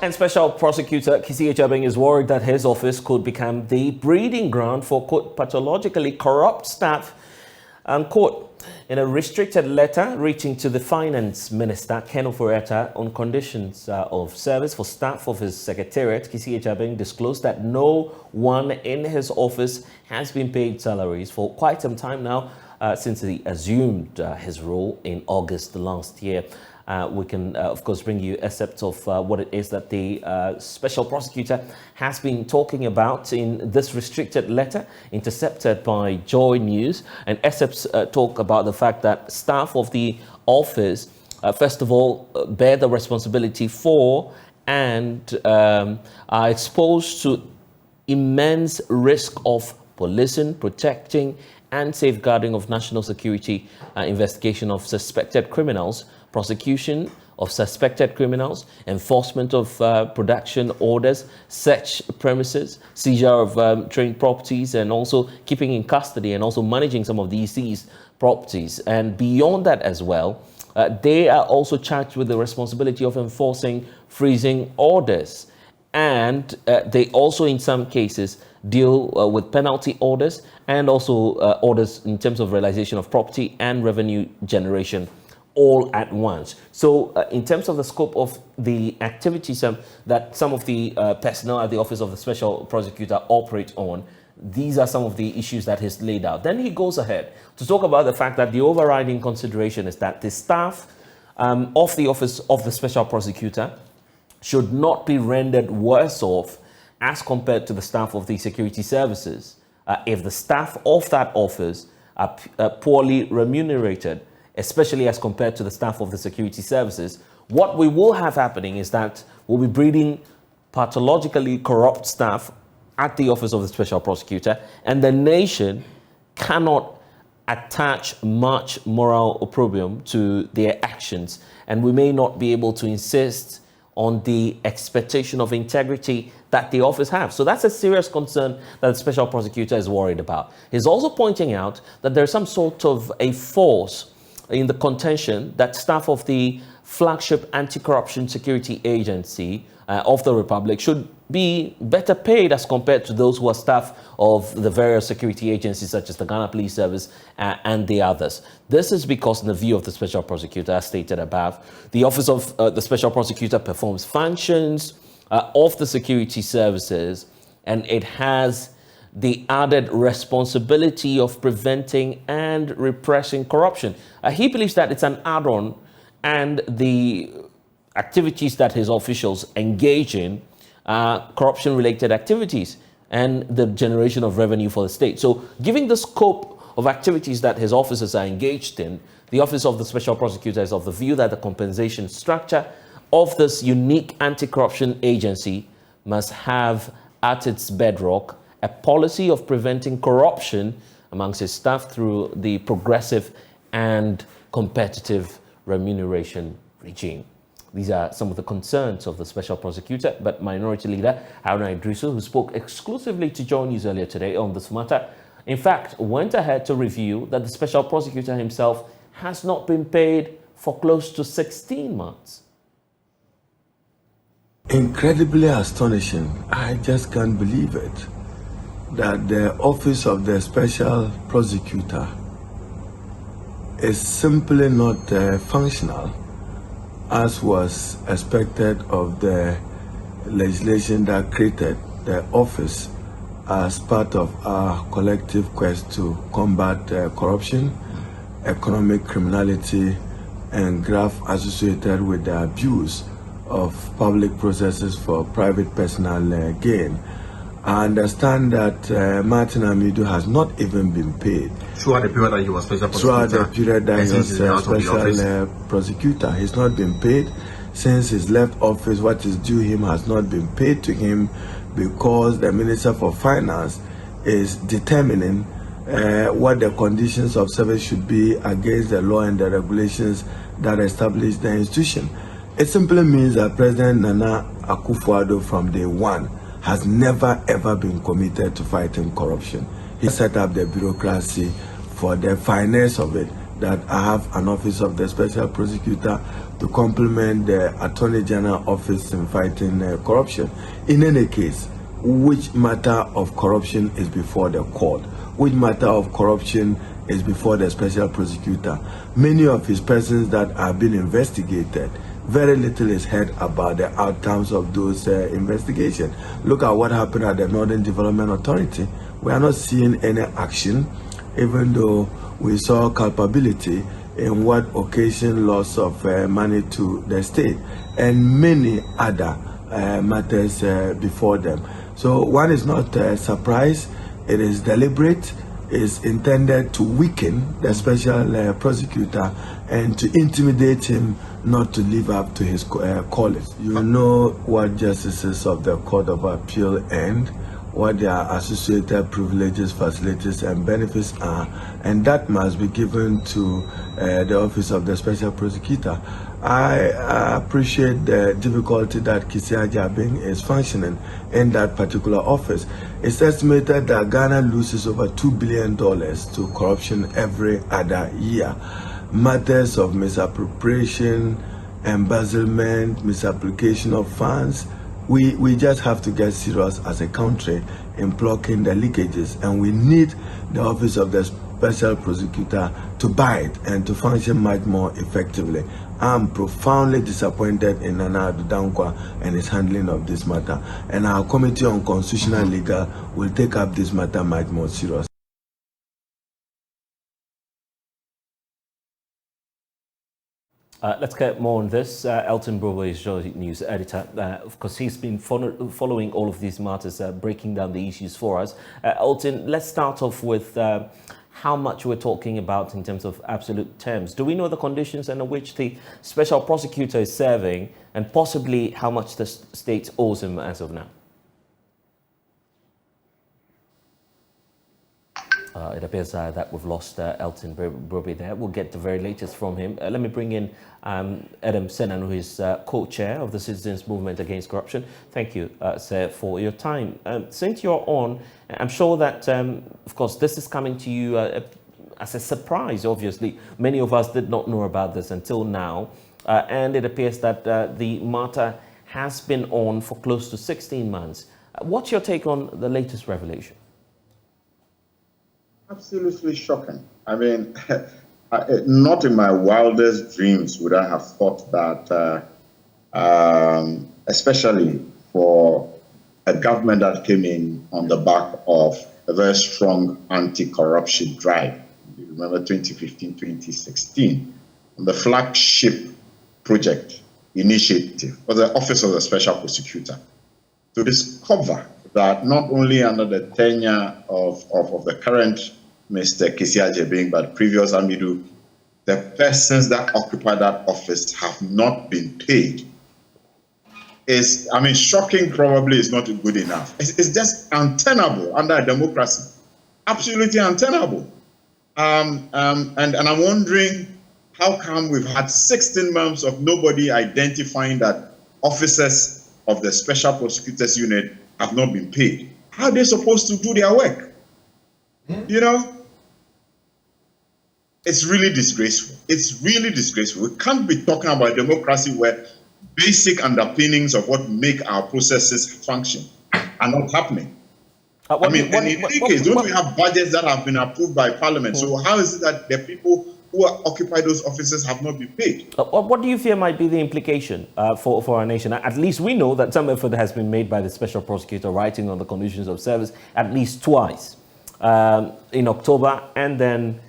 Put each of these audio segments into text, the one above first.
And Special Prosecutor Kisi Ejabeng is worried that his office could become the breeding ground for, quote, pathologically corrupt staff, unquote. In a restricted letter reaching to the Finance Minister, Ken Ofori-Atta, on conditions of service for staff of his secretariat, Kisi Ejabeng disclosed that no one in his office has been paid salaries for quite some time now, since he assumed his role in August last year. We can, of course, bring you excerpts of what it is that the Special Prosecutor has been talking about in this restricted letter intercepted by Joy News. And excerpts talk about the fact that staff of the office, first of all, bear the responsibility for and are exposed to immense risk of policing, protecting, and safeguarding of national security, investigation of suspected criminals, prosecution of suspected criminals, enforcement of production orders, search premises, seizure of trained properties, and also keeping in custody and also managing some of these seized properties. And beyond that as well, they are also charged with the responsibility of enforcing freezing orders. And they also, in some cases, deal with penalty orders and also orders in terms of realization of property and revenue generation all at once. So in terms of the scope of the activities that some of the personnel at the Office of the Special Prosecutor operate on, these are some of the issues that he's laid out. Then he goes ahead to talk about the fact that the overriding consideration is that the staff of the Office of the Special Prosecutor should not be rendered worse off as compared to the staff of the security services. If the staff of that office are poorly remunerated, especially as compared to the staff of the security services, what we will have happening is that we'll be breeding pathologically corrupt staff at the Office of the Special Prosecutor, and the nation cannot attach much moral opprobrium to their actions, and we may not be able to insist on the expectation of integrity that the office has. So that's a serious concern that the Special Prosecutor is worried about. He's also pointing out that there's some sort of a force in the contention that staff of the flagship anti-corruption security agency of the Republic should be better paid as compared to those who are staff of the various security agencies such as the Ghana Police Service and the others. This is because, in the view of the Special Prosecutor, as stated above, the Office of the Special Prosecutor performs functions of the security services, and it has the added responsibility of preventing and repressing corruption. He believes that it's an add-on, and the activities that his officials engage in are corruption-related activities and the generation of revenue for the state. So, given the scope of activities that his officers are engaged in, the Office of the Special Prosecutor is of the view that the compensation structure of this unique anti-corruption agency must have at its bedrock a policy of preventing corruption amongst its staff through the progressive and competitive remuneration regime. These are some of the concerns of the Special Prosecutor, but Minority Leader Haruna Idrisu, who spoke exclusively to Joy News earlier today on this matter, in fact, went ahead to review that the Special Prosecutor himself has not been paid for close to 16 months. Incredibly astonishing. I just can't believe it, that the Office of the Special Prosecutor is simply not functional as was expected of the legislation that created the office as part of our collective quest to combat corruption, economic criminality, and graft associated with the abuse of public processes for private personal gain. I understand that Martin Amidu has not even been paid. Throughout the period that he was Special Prosecutor? Throughout the period that he was Special Prosecutor. He's not been paid. Since he's left office, what is due him has not been paid to him because the Minister for Finance is determining what the conditions of service should be against the law and the regulations that establish the institution. It simply means that President Nana Akufo-Addo from day one has never ever been committed to fighting corruption. He set up the bureaucracy for the finance of it, that I have an Office of the Special Prosecutor to complement the Attorney General office in fighting corruption. In any case, which matter of corruption is before the court? Which matter of corruption is before the special prosecutor? Many of his persons that are being investigated, very little is heard about the outcomes of those investigations. Look at what happened at the Northern Development Authority. We are not seeing any action, even though we saw culpability in what occasioned loss of money to the state and many other matters before them. So one is not surprised. It is deliberate. It's intended to weaken the special prosecutor and to intimidate him not to live up to his calling. You know what justices of the Court of Appeal and what their associated privileges, facilities, and benefits are, and that must be given to the office of the special prosecutor. I appreciate the difficulty that Kisia Jabing is functioning in that particular office. It's estimated that Ghana loses over $2 billion to corruption every other year. Matters of misappropriation, embezzlement, misapplication of funds, we just have to get serious as a country in blocking the leakages, and we need the office of the special prosecutor to bite and to function much more effectively. I'm profoundly disappointed in Nana Addo Dankwa and his handling of this matter, and our Committee on Constitutional Legal will take up this matter much more seriously. Let's get more on this. Elton Brobo is Joy News editor. Of course, he's been following all of these matters, breaking down the issues for us. Elton, let's start off with how much we're talking about in terms of absolute terms. Do we know the conditions under which the special prosecutor is serving, and possibly how much the state owes him as of now? It appears that we've lost Elton Broby there. We'll get the very latest from him. Let me bring in Adam Senan, who is co-chair of the Citizens Movement Against Corruption. Thank you, sir, for your time. Since you're on, I'm sure that, of course, this is coming to you as a surprise, obviously. Many of us did not know about this until now. And it appears that the matter has been on for close to 16 months. What's your take on the latest revelation? Absolutely shocking. I mean, not in my wildest dreams would I have thought that, especially for a government that came in on the back of a very strong anti-corruption drive. You remember 2015, 2016, the flagship project initiative was the Office of the Special Prosecutor to discover that not only under the tenure of the current Mr. Kisia Jabing, but previous Amidu, the persons that occupy that office have not been paid. I mean, shocking probably is not good enough. It's just untenable under a democracy. Absolutely untenable. And I'm wondering how come we've had 16 months of nobody identifying that officers of the Special Prosecutors Unit have not been paid. How are they supposed to do their work? You know, it's really disgraceful. It's really disgraceful. We can't be talking about democracy where basic underpinnings of what make our processes function are not happening. I mean, in any case, don't we have budgets that have been approved by Parliament? So how is it that the people who occupy those offices have not been paid? What do you fear might be the implication for our nation? At least we know that some effort has been made by the Special Prosecutor writing on the conditions of service at least twice, in October and then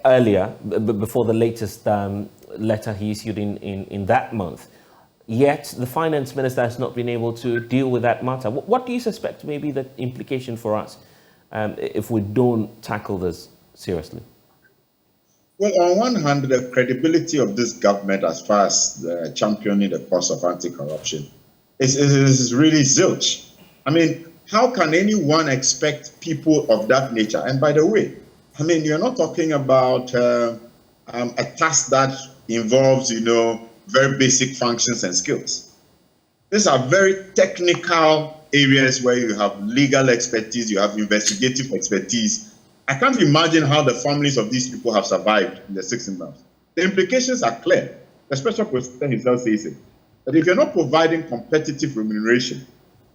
earlier, before the latest letter he issued in that month. Yet the finance minister has not been able to deal with that matter. What do you suspect may be the implication for us if we don't tackle this seriously? Well, on one hand, the credibility of this government as far as championing the cause of anti-corruption is really zilch. I mean, how can anyone expect people of that nature? And by the way, I mean, you're not talking about a task that involves, you know, very basic functions and skills. These are very technical areas where you have legal expertise, you have investigative expertise. I can't imagine how the families of these people have survived in the 16 months. The implications are clear. The special prosecutor himself says it, that if you're not providing competitive remuneration,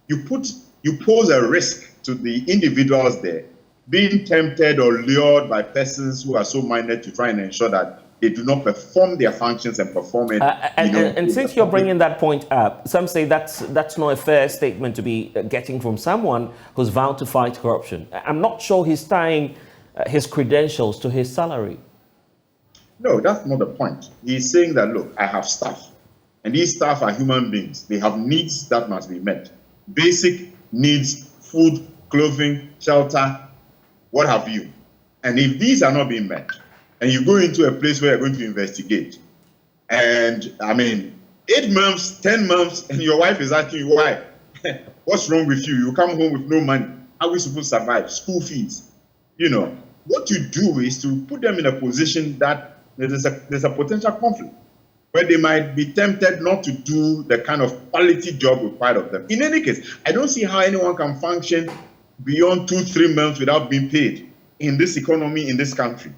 you pose a risk to the individuals there being tempted or lured by persons who are so minded to try and ensure that they do not perform their functions and perform it. And since you're bringing that point up, some say that's not a fair statement to be getting from someone who's vowed to fight corruption. I'm not sure he's tying his credentials to his salary. No, that's not the point. He's saying that, look, I have staff, and these staff are human beings. They have needs that must be met. Basic needs, food, clothing, shelter, what have you. And if these are not being met, and you go into a place where you're going to investigate, and 8 months, 10 months, and your wife is asking you why, what's wrong with you? You come home with no money. How are we supposed to survive? School fees. What you do is to put them in a position that there's a potential conflict where they might be tempted not to do the kind of quality job required of them. In any case, I don't see how anyone can function beyond 2-3 months without being paid in this economy, in this country.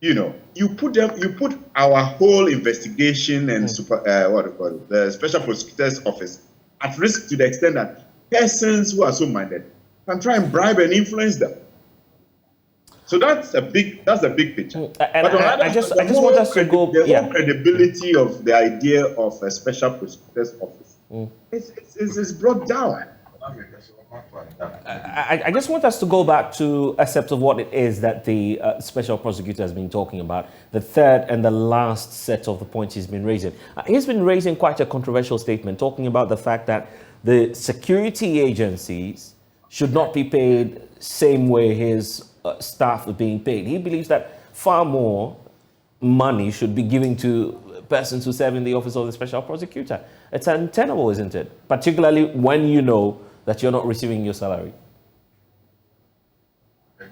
You put our whole investigation and the Special Prosecutor's Office at risk to the extent that persons who are so minded can try and bribe and influence them. So that's a big picture. And I just want us to go. The whole credibility of the idea of a Special Prosecutor's Office is brought down. I just want us to go back to accept of what it is that the Special Prosecutor has been talking about, the third and the last set of the points he's been raising. He's been raising quite a controversial statement, talking about the fact that the security agencies should not be paid same way his staff are being paid. He believes that far more money should be given to persons who serve in the office of the Special Prosecutor. It's untenable, isn't it? Particularly when you know that you're not receiving your salary.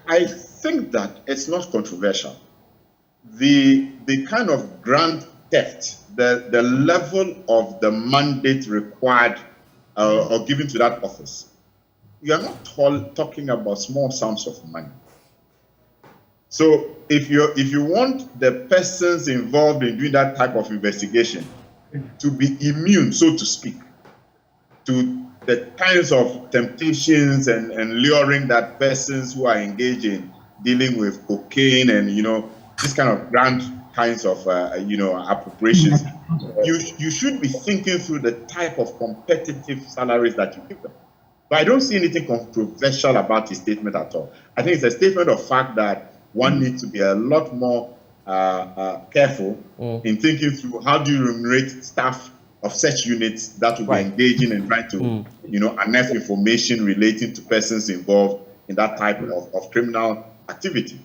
I think that it's not controversial. The kind of grand theft, the level of the mandate required or given to that office, you are not talking about small sums of money. So if you want the persons involved in doing that type of investigation to be immune, so to speak, to the kinds of temptations and luring that persons who are engaged in dealing with cocaine and this kind of grand kinds of appropriations, you should be thinking through the type of competitive salaries that you give them. But I don't see anything controversial about his statement at all. I think it's a statement of fact that one needs to be a lot more careful in thinking through how do you remunerate staff of such units that will be engaging and trying to, unearth information relating to persons involved in that type of criminal activity.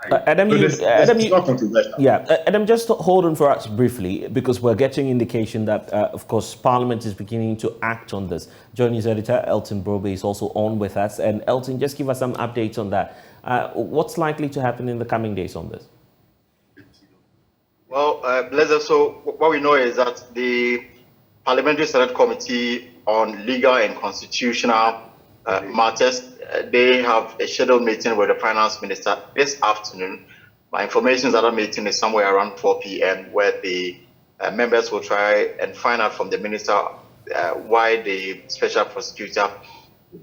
Adam, it's not controversial. Yeah, Adam, just hold on for us briefly, because we're getting indication that, of course, Parliament is beginning to act on this. Joint News Editor Elton Brobe is also on with us. And Elton, just give us some updates on that. What's likely to happen in the coming days on this? Well, Blazer, so what we know is that the Parliamentary Select Committee on Legal and Constitutional Matters, they have a scheduled meeting with the Finance Minister this afternoon. My information is that the meeting is somewhere around 4 p.m. where the members will try and find out from the Minister why the Special Prosecutor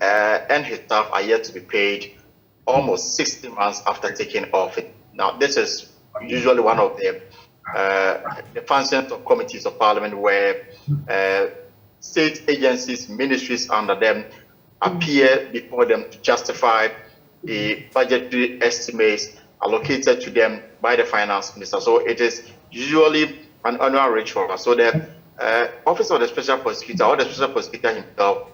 and his staff are yet to be paid almost 60 months after taking office. Now, this is usually one of the functions of committees of Parliament where state agencies, ministries under them appear before them to justify the budgetary estimates allocated to them by the Finance Minister. So it is usually an annual ritual. So the Office of the Special Prosecutor or the Special Prosecutor himself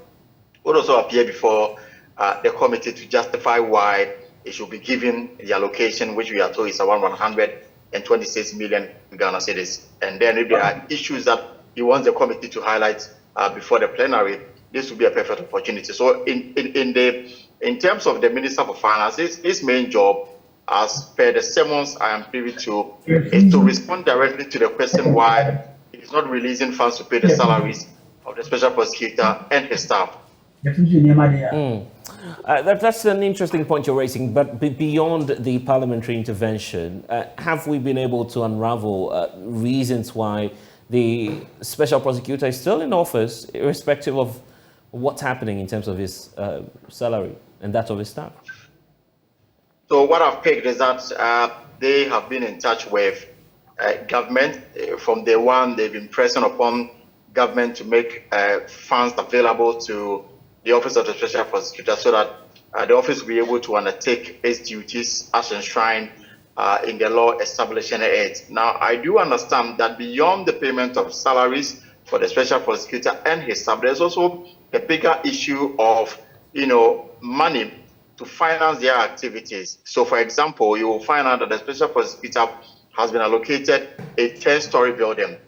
would also appear before the committee to justify why it should be given the allocation, which we are told is around 126 million Ghana cedis. And then if there are issues that he wants the committee to highlight before the plenary, this would be a perfect opportunity. So in terms of the Minister for Finance, his main job, as per the summons I am privy to, is to respond directly to the question why he is not releasing funds to pay the salaries of the Special Prosecutor and his staff. That's an interesting point you're raising, but beyond the parliamentary intervention, have we been able to unravel reasons why the special prosecutor is still in office, irrespective of what's happening in terms of his salary and that of his staff. So what I've picked is that they have been in touch with government from day one. They've been pressing upon government to make funds available to the Office of the Special Prosecutor so that the office will be able to undertake its duties as enshrined in the law establishing it. Now, I do understand that beyond the payment of salaries for the Special Prosecutor and his staff, there's also a bigger issue of, money to finance their activities. So, for example, you will find out that the Special Prosecutor has been allocated a 10-story building.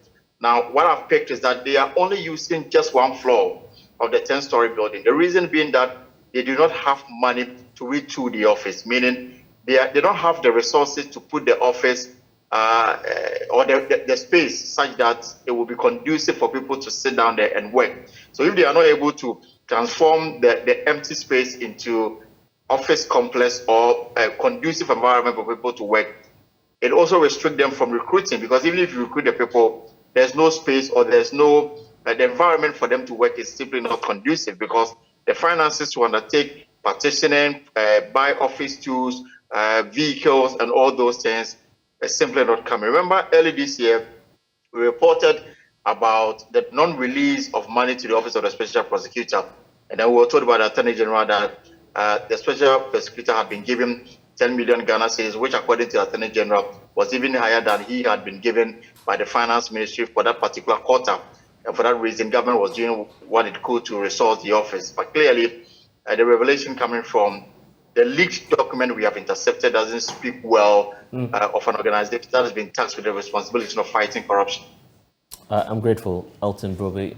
Now, what I've picked is that they are only using just one floor of the 10-story building. The reason being that they do not have money to retool the office, meaning they don't have the resources to put the office or the space such that it will be conducive for people to sit down there and work. So if they are not able to transform the empty space into office complex or a conducive environment for people to work, it also restricts them from recruiting, because even if you recruit the people, there's no space or there's no, the environment for them to work is simply not conducive, because the finances to undertake partitioning, buy office tools, vehicles, and all those things are simply not coming. Remember, early this year, we reported about the non-release of money to the Office of the Special Prosecutor. And then we were told by the Attorney General that the Special Prosecutor had been given 10 million Ghana cedis, which according to the Attorney General was even higher than he had been given by the Finance Ministry for that particular quarter. And for that reason, government was doing what it could to resource the office. But clearly, the revelation coming from the leaked document we have intercepted doesn't speak well of an organization that has been tasked with the responsibility of fighting corruption. I'm grateful, Elton Broby,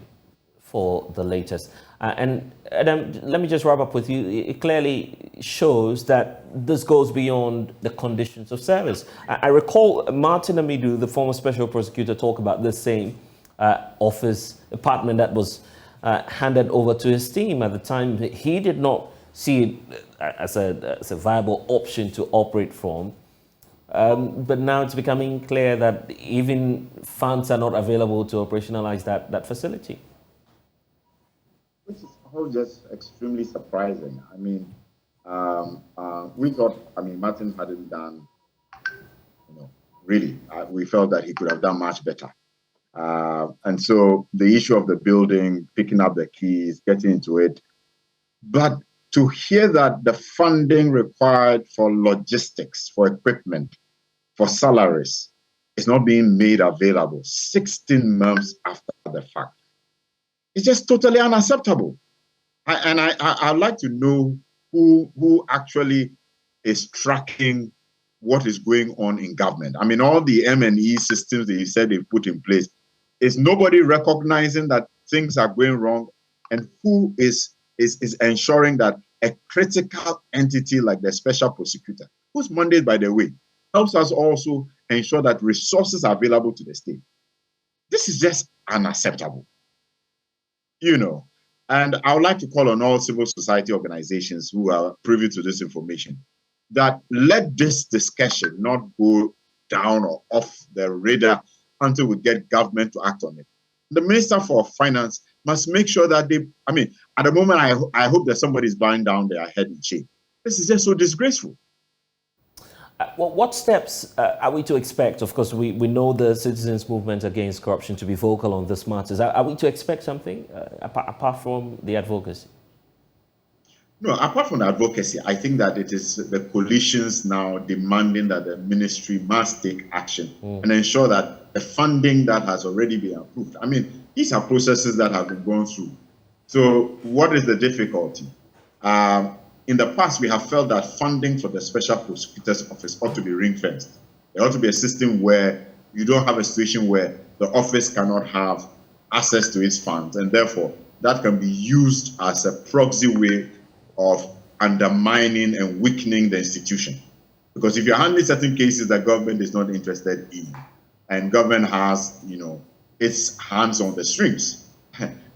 for the latest. And let me just wrap up with you. It clearly shows that this goes beyond the conditions of service. I recall Martin Amidu, the former special prosecutor, talk about the same office apartment that was handed over to his team at the time. He did not see it as a viable option to operate from. But now it's becoming clear that even funds are not available to operationalize that facility. Which is all just extremely surprising. I mean, we thought, Martin hadn't done, really, we felt that he could have done much better. And so the issue of the building, picking up the keys, getting into it. But to hear that the funding required for logistics, for equipment, for salaries is not being made available 16 months after the fact, it's just totally unacceptable. I'd like to know who actually is tracking what is going on in government. I mean, all the M&E systems that you said they put in place, is nobody recognizing that things are going wrong? And who is ensuring that a critical entity like the Special Prosecutor, whose mandate, by the way, helps us also ensure that resources are available to the state? This is just unacceptable. And I would like to call on all civil society organizations who are privy to this information that let this discussion not go down or off the radar until we get government to act on it. The Minister for Finance must make sure that at the moment, I hope that somebody is bowing down their head in shame. This is just so disgraceful. Well, what steps are we to expect? Of course, we know the citizens' movement against corruption to be vocal on this matters. Are we to expect something apart from the advocacy? No, apart from the advocacy, I think that it is the coalitions now demanding that the ministry must take action and ensure that the funding that has already been approved. I mean, these are processes that have been gone through. So what is the difficulty? In the past, we have felt that funding for the Special Prosecutor's Office ought to be ring-fenced. There ought to be a system where you don't have a situation where the office cannot have access to its funds, and therefore that can be used as a proxy way of undermining and weakening the institution. Because if you're handling certain cases that government is not interested in, and government has, its hands on the strings,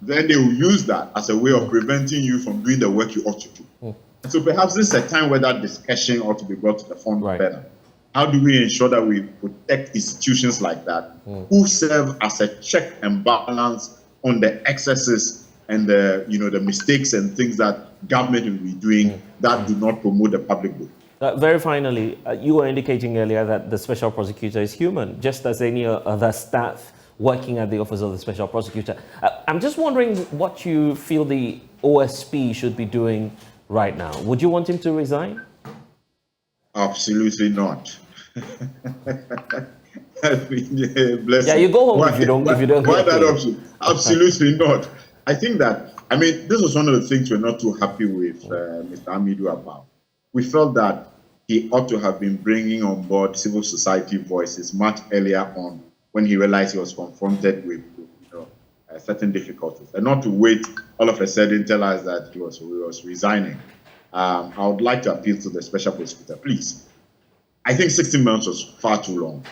then they will use that as a way of preventing you from doing the work you ought to do. So perhaps this is a time where that discussion ought to be brought to the front better. How do we ensure that we protect institutions like that who serve as a check and balance on the excesses and the the mistakes and things that government will be doing that do not promote the public good? Very finally, you were indicating earlier that the special prosecutor is human, just as any other staff working at the office of the special prosecutor. I'm just wondering what you feel the OSP should be doing right now. Would you want him to resign? Absolutely not. Yeah, you go home if you don't. Why that option? Absolutely not. I think that, this was one of the things we're not too happy with Mr. Amidu about. We felt that he ought to have been bringing on board civil society voices much earlier on when he realized he was confronted with certain difficulties, and not to wait all of a sudden tell us that he was resigning. I would like to appeal to the special prosecutor, please. I think 16 months was far too long.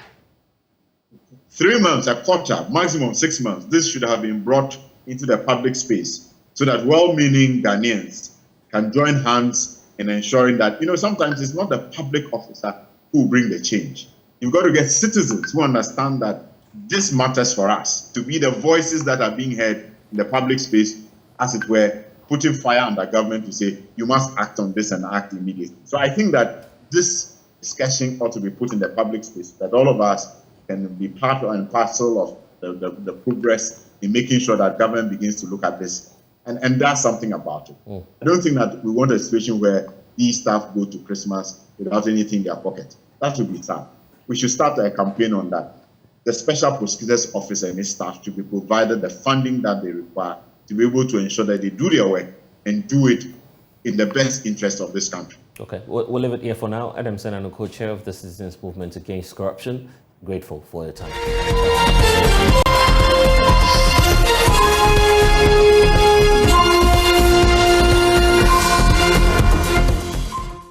3 months, a quarter, maximum 6 months. This should have been brought into the public space so that well-meaning Ghanaians can join hands in ensuring that, sometimes it's not the public officer who will bring the change. You've got to get citizens who understand that this matters for us, to be the voices that are being heard in the public space, as it were, putting fire on the government to say, you must act on this and act immediately. So I think that this discussion ought to be put in the public space, that all of us can be part and parcel of the progress in making sure that government begins to look at this and does something about it. I don't think that we want a situation where these staff go to Christmas without anything in their pocket. That would be sad. We should start a campaign on that. The Special Prosecutor's Office and his staff should be provided the funding that they require to be able to ensure that they do their work and do it in the best interest of this country. Okay, we'll leave it here for now. Adam Senano, co-chair of the Citizens Movement Against Corruption, grateful for your time.